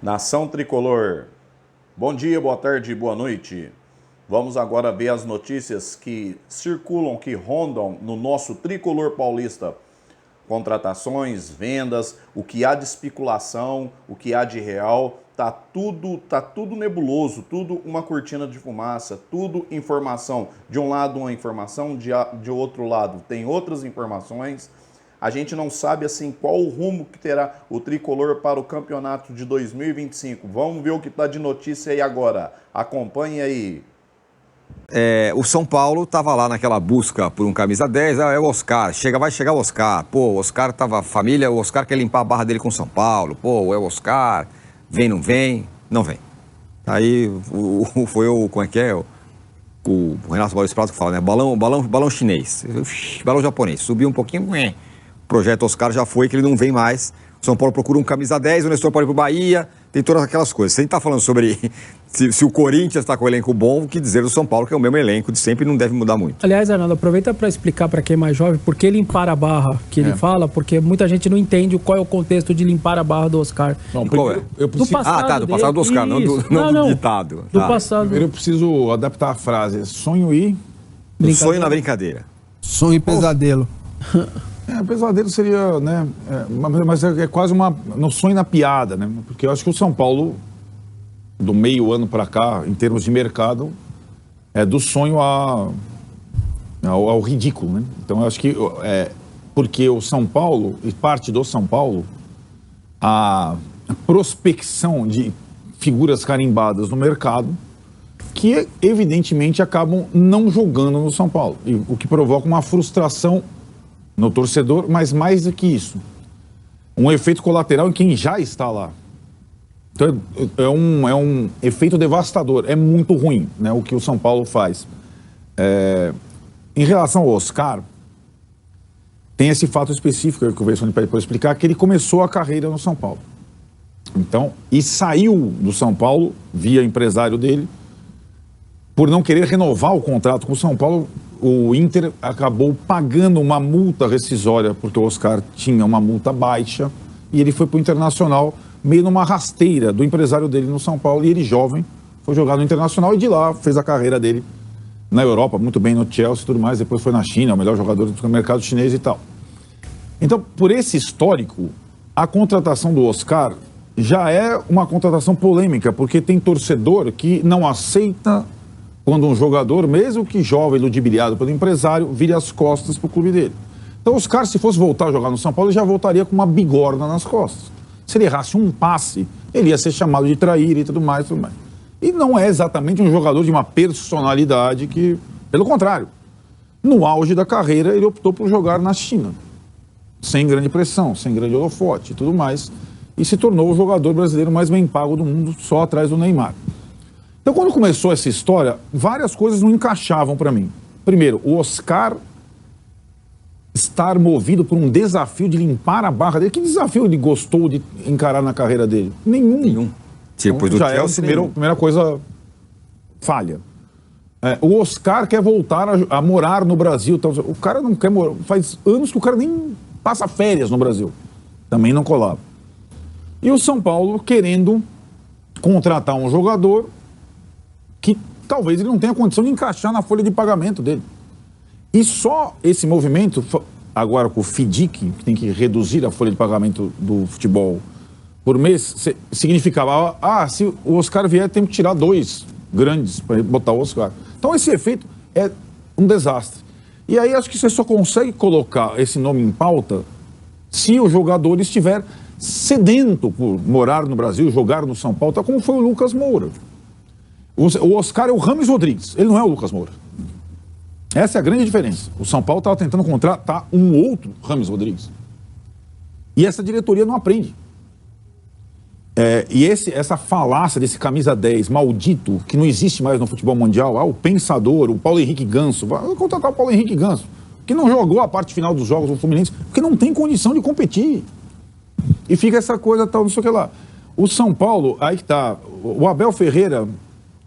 Nação Tricolor, bom dia, boa tarde, boa noite. Vamos agora ver as notícias que circulam, que rondam no nosso Tricolor paulista. Contratações, vendas, o que há de especulação, o que há de real, tá tudo nebuloso, tudo uma cortina de fumaça, tudo informação. De um lado uma informação, de outro lado tem outras informações. A gente não sabe assim qual o rumo que terá o Tricolor para o campeonato de 2025. Vamos ver o que está de notícia aí agora. Acompanhe aí. O São Paulo estava lá naquela busca por um camisa 10, é o Oscar, vai chegar o Oscar. Pô, o Oscar tava família, o Oscar quer limpar a barra dele com o São Paulo. Pô, é o Oscar, vem, não vem? Não vem. Aí foi como é que é? O Renato Maurício Prado que fala, né? Balão chinês, balão japonês. Subiu um pouquinho, o projeto Oscar já foi, que ele não vem mais. O São Paulo procura um camisa 10, o Nestor pode ir pro Bahia, tem todas aquelas coisas. Se a gente tá falando sobre se o Corinthians está com o elenco bom, o que dizer do São Paulo, que é o mesmo elenco de sempre e não deve mudar muito. Aliás, Arnaldo, aproveita para explicar para quem é mais jovem por que limpar a barra que ele fala, porque muita gente não entende qual é o contexto de limpar a barra do Oscar. Não, primeiro, do passado do passado do Oscar, não do ditado. Do passado. Primeiro eu preciso adaptar a frase. Sonho e... Sonho na brincadeira. Sonho e pesadelo. Pesadelo seria, né? Mas é quase no sonho na piada, né? Porque eu acho que o São Paulo, do meio ano para cá, em termos de mercado, é do sonho ao ridículo, né? Então eu acho que porque o São Paulo, e parte do São Paulo, a prospecção de figuras carimbadas no mercado, que evidentemente acabam não jogando no São Paulo, o que provoca uma frustração no torcedor, mas mais do que isso, um efeito colateral em quem já está lá. Então é um efeito devastador, é muito ruim, né, o que o São Paulo faz. Em relação ao Oscar, tem esse fato específico que o Versoni pede para explicar, que ele começou a carreira no São Paulo. Então, e saiu do São Paulo, via empresário dele, por não querer renovar o contrato com o São Paulo. O Inter acabou pagando uma multa rescisória, porque o Oscar tinha uma multa baixa, e ele foi para o Internacional, meio numa rasteira do empresário dele no São Paulo, e ele, jovem, foi jogar no Internacional, e de lá fez a carreira dele na Europa, muito bem no Chelsea e tudo mais, depois foi na China, o melhor jogador do mercado chinês e tal. Então, por esse histórico, a contratação do Oscar já é uma contratação polêmica, porque tem torcedor que não aceita quando um jogador, mesmo que jovem, ludibriado pelo empresário, vire as costas para o clube dele. Então, o Oscar, se fosse voltar a jogar no São Paulo, ele já voltaria com uma bigorna nas costas. Se ele errasse um passe, ele ia ser chamado de traíra e tudo mais, tudo mais. E não é exatamente um jogador de uma personalidade que... Pelo contrário, no auge da carreira, ele optou por jogar na China, sem grande pressão, sem grande holofote e tudo mais, e se tornou o jogador brasileiro mais bem pago do mundo, só atrás do Neymar. Então, quando começou essa história, várias coisas não encaixavam para mim. Primeiro, o Oscar estar movido por um desafio de limpar a barra dele. Que desafio ele gostou de encarar na carreira dele? Nenhum. Tipo, então, já é a primeira coisa falha. O Oscar quer voltar a morar no Brasil. Então, o cara não quer morar. Faz anos que o cara nem passa férias no Brasil. Também não colava. E o São Paulo querendo contratar um jogador que talvez ele não tenha condição de encaixar na folha de pagamento dele. E só esse movimento, agora com o FIDIC, que tem que reduzir a folha de pagamento do futebol por mês, significava, se o Oscar vier, tem que tirar 2 grandes para botar o Oscar. Então esse efeito é um desastre. E aí acho que você só consegue colocar esse nome em pauta se o jogador estiver sedento por morar no Brasil, jogar no São Paulo, tal como foi o Lucas Moura. O Oscar é o Rames Rodrigues, ele não é o Lucas Moura. Essa é a grande diferença. O São Paulo estava tentando contratar um outro Rames Rodrigues. E essa diretoria não aprende. E essa falácia desse camisa 10 maldito, que não existe mais no futebol mundial, o pensador, o Paulo Henrique Ganso, vai contratar o Paulo Henrique Ganso, que não jogou a parte final dos jogos do Fluminense, porque não tem condição de competir. E fica essa coisa tal, não sei o que lá. O São Paulo, aí que tá, o Abel Ferreira,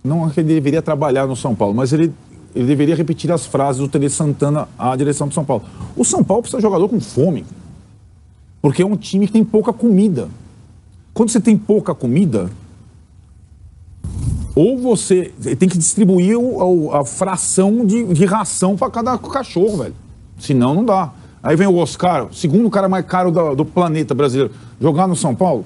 não é que ele deveria trabalhar no São Paulo, mas ele deveria repetir as frases do Tele Santana à direção do São Paulo. O São Paulo precisa de jogador com fome, porque é um time que tem pouca comida. quando você tem pouca comida, ou você tem que distribuir a fração de ração para cada cachorro, velho. Senão não dá. Aí vem o Oscar, o segundo cara mais caro do planeta brasileiro, jogar no São Paulo.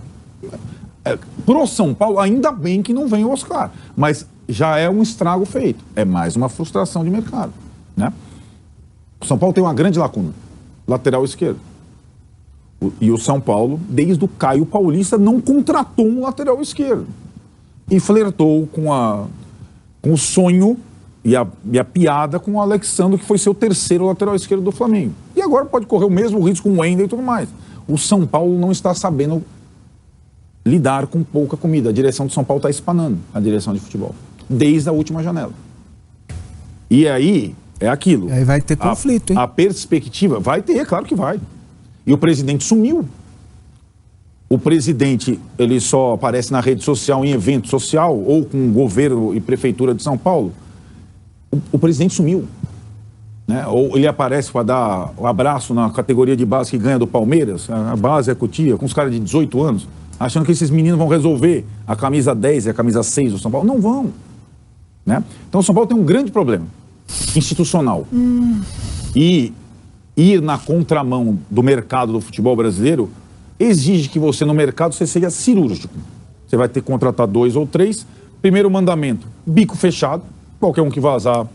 Pro São Paulo, ainda bem que não vem o Oscar, mas já é um estrago feito. É mais uma frustração de mercado, né? O São Paulo tem uma grande lacuna, lateral esquerdo. E o São Paulo, desde o Caio Paulista, não contratou um lateral esquerdo. E flertou com o sonho e a piada com o Alexandre, que foi seu terceiro lateral esquerdo do Flamengo. E agora pode correr o mesmo risco com o Wendel e tudo mais. O São Paulo não está sabendo lidar com pouca comida. A direção do São Paulo está espanando, a direção de futebol, desde a última janela. E aí, é aquilo. E aí vai ter conflito, hein? A perspectiva, vai ter, claro que vai. E o presidente sumiu. O presidente, ele só aparece na rede social, em evento social, ou com o governo e prefeitura de São Paulo. O presidente sumiu. Né? Ou ele aparece para dar um abraço na categoria de base que ganha do Palmeiras, a base é a Cotia, com os caras de 18 anos, achando que esses meninos vão resolver a camisa 10 e a camisa 6 do São Paulo. Não vão. Né? Então o São Paulo tem um grande problema institucional. E ir na contramão do mercado do futebol brasileiro exige que você, no mercado, você seja cirúrgico. Você vai ter que contratar 2 ou 3. Primeiro mandamento, bico fechado, qualquer um que vazar.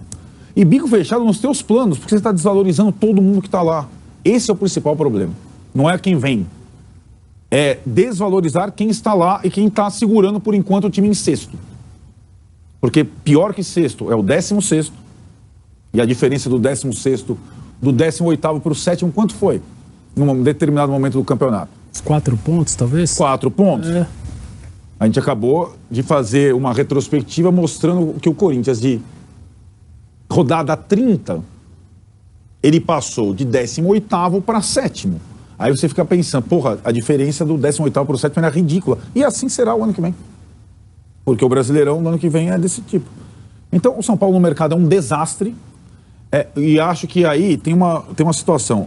E bico fechado nos teus planos, porque você está desvalorizando todo mundo que está lá. Esse é o principal problema. Não é quem vem. É desvalorizar quem está lá e quem está segurando, por enquanto, o time em sexto. Porque pior que sexto é o 16º. E a diferença do 16º, do 18º para o 7º, quanto foi? Num determinado momento do campeonato. 4 pontos, talvez? 4 pontos. É. A gente acabou de fazer uma retrospectiva mostrando que o Corinthians, de rodada 30, ele passou de 18º para 7º. Aí você fica pensando, porra, a diferença do 18º para o 7º era ridícula. E assim será o ano que vem. Porque o Brasileirão, no ano que vem, é desse tipo. Então, o São Paulo no mercado é um desastre. E acho que aí tem uma situação.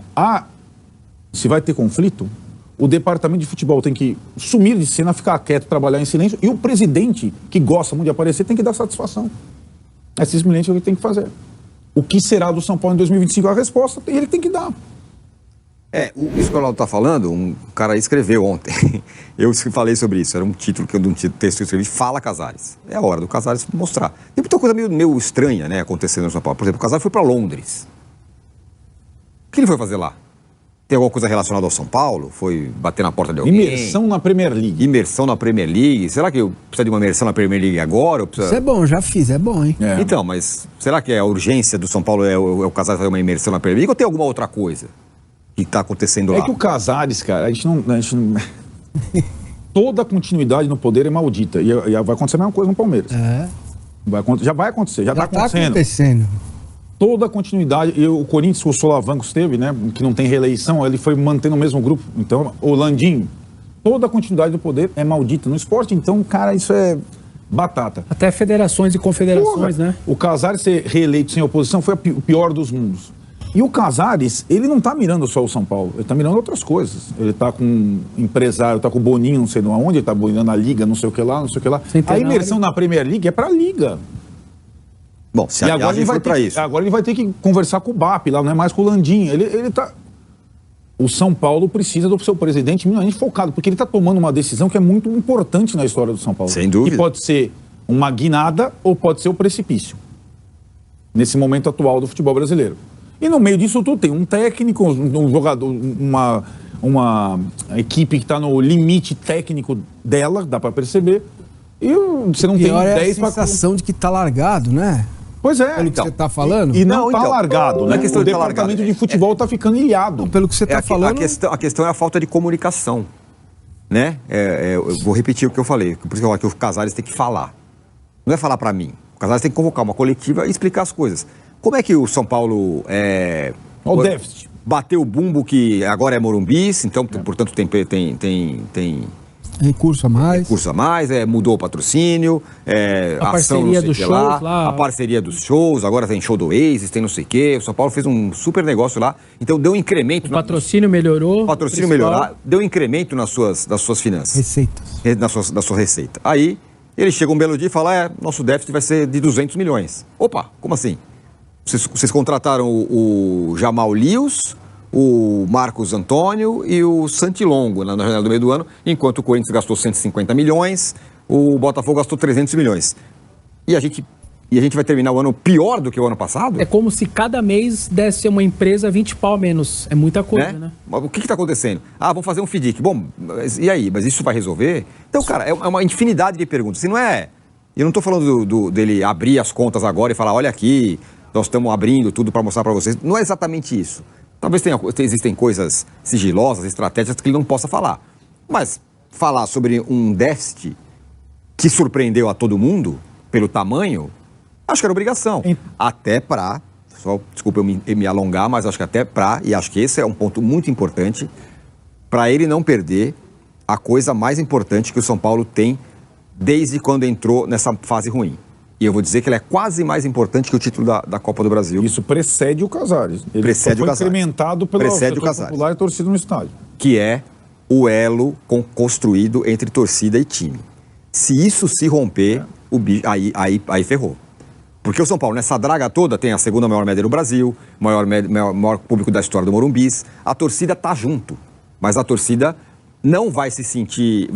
Se vai ter conflito, o departamento de futebol tem que sumir de cena, ficar quieto, trabalhar em silêncio, e o presidente, que gosta muito de aparecer, tem que dar satisfação. É simplesmente o que tem que fazer. O que será do São Paulo em 2025? A resposta ele tem que dar. Isso que o Ronaldo está falando, um cara escreveu ontem. Eu falei sobre isso, era um título de um texto que eu escrevi, Fala Casares. É a hora do Casares mostrar. Tem muita coisa meio estranha, né, acontecendo no São Paulo. Por exemplo, o Casares foi para Londres. O que ele foi fazer lá? Tem alguma coisa relacionada ao São Paulo? Foi bater na porta de alguém? Imersão na Premier League. Imersão na Premier League. Será que precisa de uma imersão na Premier League agora? Ou precisa... Isso é bom, já fiz, é bom, hein? Então, mas será que a urgência do São Paulo é o Casares fazer uma imersão na Premier League ou tem alguma outra coisa que está acontecendo lá? É que o Casares, cara, a gente não... Toda continuidade no poder é maldita. E vai acontecer a mesma coisa no Palmeiras. Já vai acontecer, já está acontecendo. Toda a continuidade, e o Corinthians, o Solavancos teve, né, que não tem reeleição, ele foi mantendo o mesmo grupo. Então, o Landim, toda a continuidade do poder é maldita. No esporte, então, cara, isso é batata. Até federações e confederações, né? O Casares ser reeleito sem oposição foi o pior dos mundos. E o Casares, ele não está mirando só o São Paulo, ele está mirando outras coisas. Ele está com um empresário, está com o Boninho, não sei de onde, ele está mirando a Liga, não sei o que lá, não sei o que lá. Centenário. A imersão na Premier League é para a Liga. Bom, se a viagem for para isso. Agora ele vai ter que conversar com o BAP lá, não é mais com o Landim. Ele tá... O São Paulo precisa do seu presidente minimamente focado, porque ele está tomando uma decisão que é muito importante na história do São Paulo. Sem dúvida. Que pode ser uma guinada ou pode ser o precipício. Nesse momento atual do futebol brasileiro. E no meio disso tudo tem um técnico, um jogador, uma equipe que está no limite técnico dela, dá para perceber. E você não tem 10 para... a sensação de que está largado, né? Pois é. Pelo que você está falando? E não está largado, né? O departamento de futebol está ficando ilhado. Pelo que você está falando... A questão é a falta de comunicação, né? Eu vou repetir o que eu falei, por isso que eu falo que o Casares tem que falar. Não é falar para mim. O Casares tem que convocar uma coletiva e explicar as coisas. Como é que o São Paulo o déficit. Bateu o bumbo que agora é Morumbi, então, portanto, tem Recurso a mais. Curso a mais, mudou o patrocínio, A ação, parceria não sei dos o que shows lá, lá. a parceria dos shows, agora tem show do Oasis, tem não sei o quê. O São Paulo fez um super negócio lá, então deu um incremento. O patrocínio melhorou. O patrocínio melhorar, deu um incremento nas suas finanças. Receitas. Na sua receita. Aí, ele chega um belo dia e fala, nosso déficit vai ser de 200 milhões. Opa, como assim? Vocês contrataram o Jamal Lewis, o Marcos Antônio e o Santilongo na janela do meio do ano, enquanto o Corinthians gastou 150 milhões, o Botafogo gastou 300 milhões. E a gente vai terminar o ano pior do que o ano passado? É como se cada mês desse uma empresa 20 pau a menos. É muita coisa, né? O que está acontecendo? Vamos fazer um FDIC. Bom, e aí? Mas isso vai resolver? Então, cara, é uma infinidade de perguntas. Se não é... Eu não estou falando dele abrir as contas agora e falar, olha aqui, nós estamos abrindo tudo para mostrar para vocês. Não é exatamente isso. Talvez existem coisas sigilosas, estratégias que ele não possa falar. Mas falar sobre um déficit que surpreendeu a todo mundo, pelo tamanho, acho que era obrigação. Até para, desculpa eu me alongar, mas acho que até para, e acho que esse é um ponto muito importante, para ele não perder a coisa mais importante que o São Paulo tem desde quando entrou nessa fase ruim. E eu vou dizer que ele é quase mais importante que o título da Copa do Brasil. Isso precede o Casares. Ele precede foi o Casares. Incrementado pelo Precede o setor Casares. popular e torcida no estádio. Que é o elo construído entre torcida e time. Se isso se romper, aí ferrou. Porque o São Paulo, nessa draga toda, tem a segunda maior média do Brasil, maior público da história do Morumbis. A torcida tá junto, mas a torcida não vai se sentir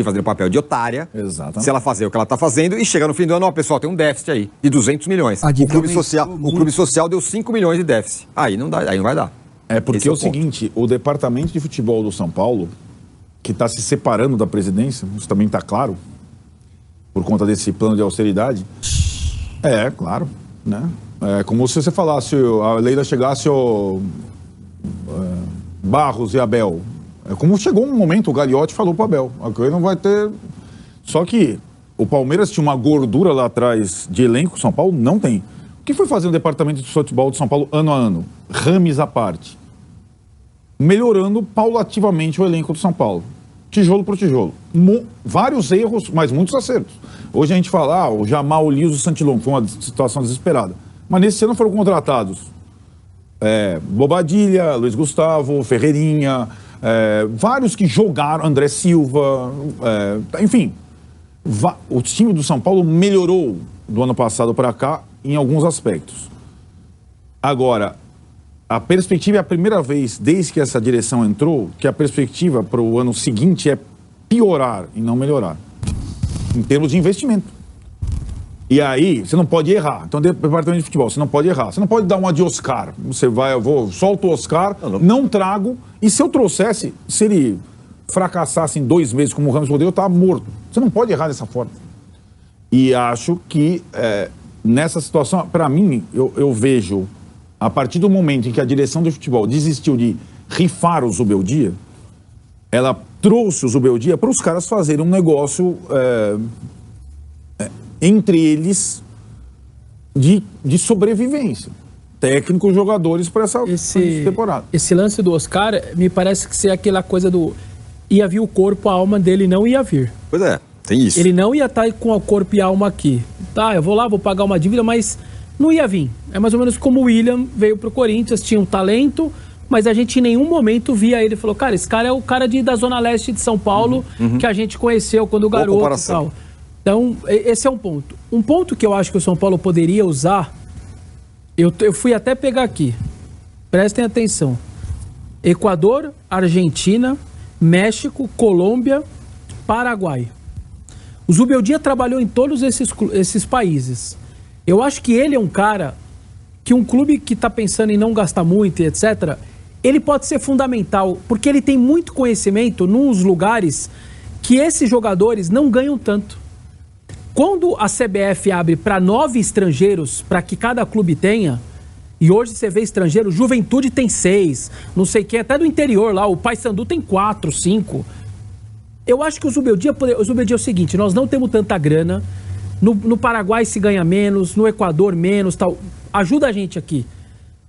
fazendo o papel de otária. Exatamente. Se ela fazer o que ela está fazendo e chegar no fim do ano, pessoal, tem um déficit aí de 200 milhões. O clube social deu 5 milhões de déficit. Aí não vai dar. Porque é o seguinte, o departamento de futebol do São Paulo, que está se separando da presidência, isso também está claro, por conta desse plano de austeridade. Claro, né? É como se você falasse, a Leila chegasse Barros e Abel. É como chegou um momento, o Gagliotti falou pro Abel, aqui não vai ter... Só que o Palmeiras tinha uma gordura lá atrás de elenco, São Paulo não tem. O que foi fazer o departamento de futebol de São Paulo ano a ano? Rames à parte. Melhorando paulativamente o elenco do São Paulo. Tijolo por tijolo. Vários erros, mas muitos acertos. Hoje a gente fala, o Jamal Lewis e o Santilongo, foi uma situação desesperada. Mas nesse ano foram contratados Bobadilha, Luiz Gustavo, Ferreirinha... vários que jogaram, André Silva, enfim, o time do São Paulo melhorou do ano passado para cá em alguns aspectos. Agora, a perspectiva é a primeira vez desde que essa direção entrou que a perspectiva para o ano seguinte é piorar e não melhorar, em termos de investimento. E aí, você não pode errar. Então, departamento de futebol, você não pode errar. Você não pode dar uma de Oscar. Você vai, solto o Oscar, não trago. E se eu trouxesse, se ele fracassasse em 2 meses como o Ramos Rodrigo, eu estava morto. Você não pode errar dessa forma. E acho que nessa situação, para mim, eu vejo, a partir do momento em que a direção do futebol desistiu de rifar o Zubeldia, ela trouxe o Zubeldia para os caras fazerem um negócio... entre eles de sobrevivência. Técnicos, jogadores para essa temporada. Esse lance do Oscar me parece que ser aquela coisa do ia vir o corpo, a alma dele não ia vir. Pois é, tem isso. Ele não ia estar com o corpo e a alma aqui. Tá, eu vou lá, vou pagar uma dívida, mas não ia vir. É mais ou menos como o William veio pro Corinthians, tinha um talento, mas a gente em nenhum momento via ele e falou, cara, esse cara é o cara da Zona Leste de São Paulo que a gente conheceu quando garoto e tal. Então, esse é um ponto. Um ponto que eu acho que o São Paulo poderia usar, eu fui até pegar aqui, prestem atenção. Equador, Argentina, México, Colômbia, Paraguai. O Zubeldia trabalhou em todos esses países. Eu acho que ele é um cara que um clube que está pensando em não gastar muito e etc., ele pode ser fundamental, porque ele tem muito conhecimento nos lugares que esses jogadores não ganham tanto. Quando a CBF abre para 9 estrangeiros, para que cada clube tenha, e hoje você vê estrangeiro, Juventude tem 6, não sei quem, até do interior lá, o Paysandu tem 4, 5. Eu acho que o Zubeldia é o seguinte, nós não temos tanta grana, no Paraguai se ganha menos, no Equador menos, tal. Ajuda a gente aqui.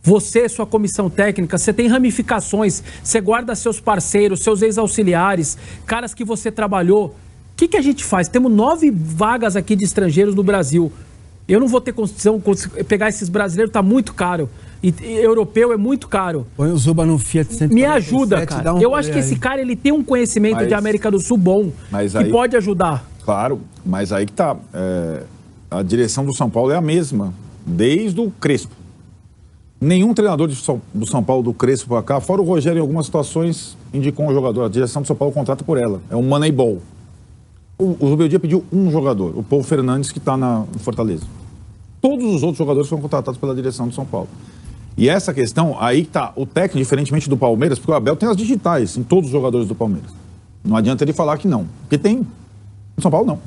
Você, sua comissão técnica, você tem ramificações, você guarda seus parceiros, seus ex-auxiliares, caras que você trabalhou. O que a gente faz? Temos 9 vagas aqui de estrangeiros no Brasil. Eu não vou ter condição de pegar esses brasileiros, tá muito caro. E europeu é muito caro. Põe o Zuba no Fiat 147. Me ajuda, cara. Eu acho que esse cara, ele tem um conhecimento de América do Sul bom, que pode ajudar. Claro, mas aí que tá. A direção do São Paulo é a mesma, desde o Crespo. Nenhum treinador do São Paulo, do Crespo para cá, fora o Rogério, em algumas situações, indicou um jogador. A direção do São Paulo contrata por ela. É um Moneyball. O Zubeldia pediu um jogador, o Paulo Fernandes, que está no Fortaleza. Todos os outros jogadores foram contratados pela direção do São Paulo. E essa questão, aí está o técnico, diferentemente do Palmeiras, porque o Abel tem as digitais em todos os jogadores do Palmeiras. Não adianta ele falar que não, porque tem. No São Paulo, não.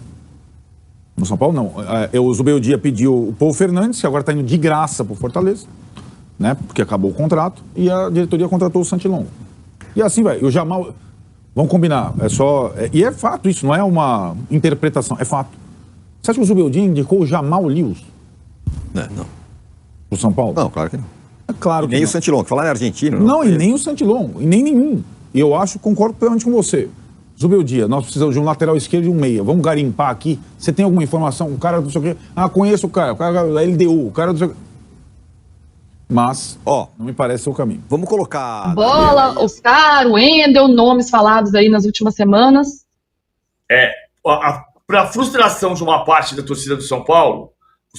No São Paulo, não. O Zubeldia pediu o Paulo Fernandes, que agora está indo de graça para o Fortaleza, né? Porque acabou o contrato, e a diretoria contratou o Santilon. E assim vai. O Jamal, vamos combinar, e é fato isso, não é uma interpretação, é fato. Você acha que o Zubeldia indicou o Jamal Lewis? Não. O São Paulo? Não, claro que não. É claro que nem não. o Santilon, que falar é argentino. Não, e nem o Santilon, e nem nenhum. E eu acho, concordo plenamente com você. Zubeldia, nós precisamos de um lateral esquerdo e um meia. Vamos garimpar aqui. Você tem alguma informação? O cara não sei o quê. Conheço o cara da LDU, o cara do... Mas, não me parece o caminho. Vamos colocar... Bola, Oscar, Wendel, nomes falados aí nas últimas semanas. Para a frustração de uma parte da torcida do São Paulo, o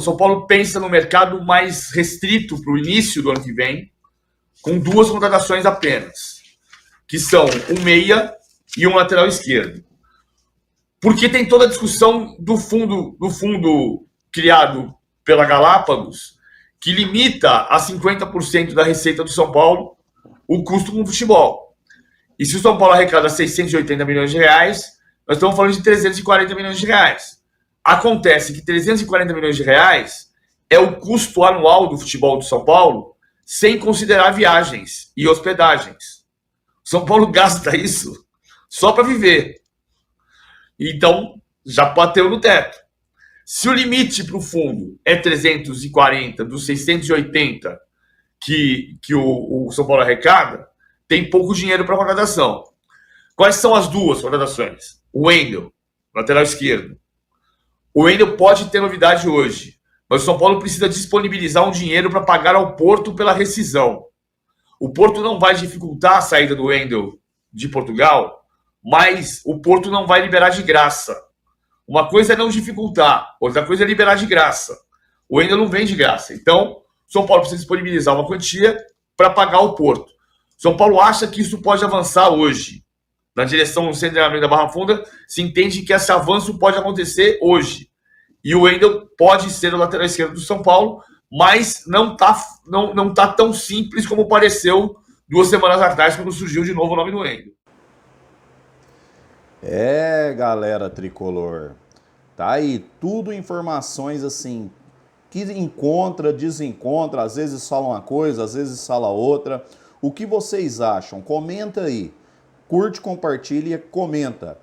São Paulo pensa no mercado mais restrito para o início do ano que vem, com 2 contratações apenas, que são um meia e um lateral esquerdo. Porque tem toda a discussão do fundo criado pela Galápagos, que limita a 50% da receita do São Paulo o custo com o futebol. E se o São Paulo arrecada 680 milhões de reais, nós estamos falando de 340 milhões de reais. Acontece que 340 milhões de reais é o custo anual do futebol do São Paulo, sem considerar viagens e hospedagens. O São Paulo gasta isso só para viver. Então, já bateu no teto. Se o limite para o fundo é 340 dos 680 que o São Paulo arrecada, tem pouco dinheiro para contratação. Quais são as 2 contratações? O Wendel, lateral esquerdo. O Wendel pode ter novidade hoje, mas o São Paulo precisa disponibilizar um dinheiro para pagar ao Porto pela rescisão. O Porto não vai dificultar a saída do Wendel de Portugal, mas o Porto não vai liberar de graça. Uma coisa é não dificultar, outra coisa é liberar de graça. O Wendel não vem de graça. Então, o São Paulo precisa disponibilizar uma quantia para pagar o Porto. O São Paulo acha que isso pode avançar hoje. Na direção do Centro de Treinamento da Barra Funda, se entende que esse avanço pode acontecer hoje. E o Wendel pode ser o lateral esquerdo do São Paulo, mas não tá tão simples como pareceu 2 semanas atrás, quando surgiu de novo o nome do Wendel. Galera tricolor, tá aí tudo informações assim, que encontra, desencontra, às vezes fala uma coisa, às vezes fala outra. O que vocês acham? Comenta aí, curte, compartilha, comenta.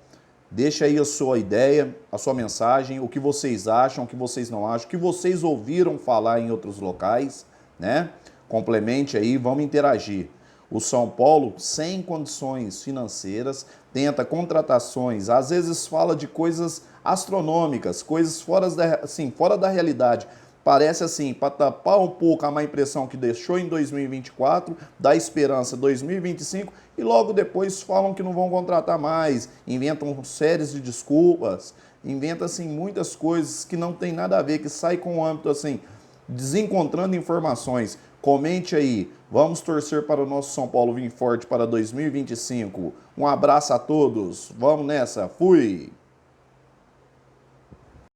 Deixa aí a sua ideia, a sua mensagem, o que vocês acham, o que vocês não acham, o que vocês ouviram falar em outros locais, né? Complemente aí, vamos interagir. O São Paulo, sem condições financeiras, tenta contratações, às vezes fala de coisas astronômicas, coisas fora da realidade. Parece assim, para tapar um pouco a má impressão que deixou em 2024, dá esperança 2025 e logo depois falam que não vão contratar mais, inventam séries de desculpas, inventam assim muitas coisas que não tem nada a ver, que sai com o âmbito assim, desencontrando informações. Comente aí, vamos torcer para o nosso São Paulo vir forte para 2025. Um abraço a todos, vamos nessa, fui!